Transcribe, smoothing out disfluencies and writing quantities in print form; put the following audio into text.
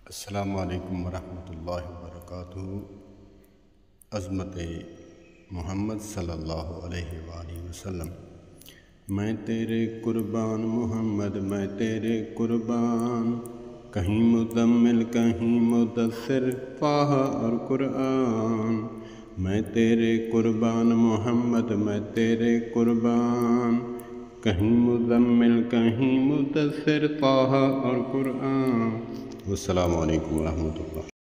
अस्सलामु अलैकुम वरहमतुल्लाहि वबरकातुहू। अज़मत मोहम्मद सल्लल्लाहु अलैहि वसल्लम। मैं तेरे कुर्बान मोहम्मद, मैं तेरे कुर्बान, कहीं मुज़म्मिल कहीं मुदस्सिर, फ़ाह और कुरआन। मैं तेरे कुर्बान मोहम्मद, मैं तेरे कुर्बान, कहीं मुज़म्मिल कहीं मुदस्सिर, फ़ाह और कुरआन। अस्सलामु अलैकुम वरहमतुल्लाह।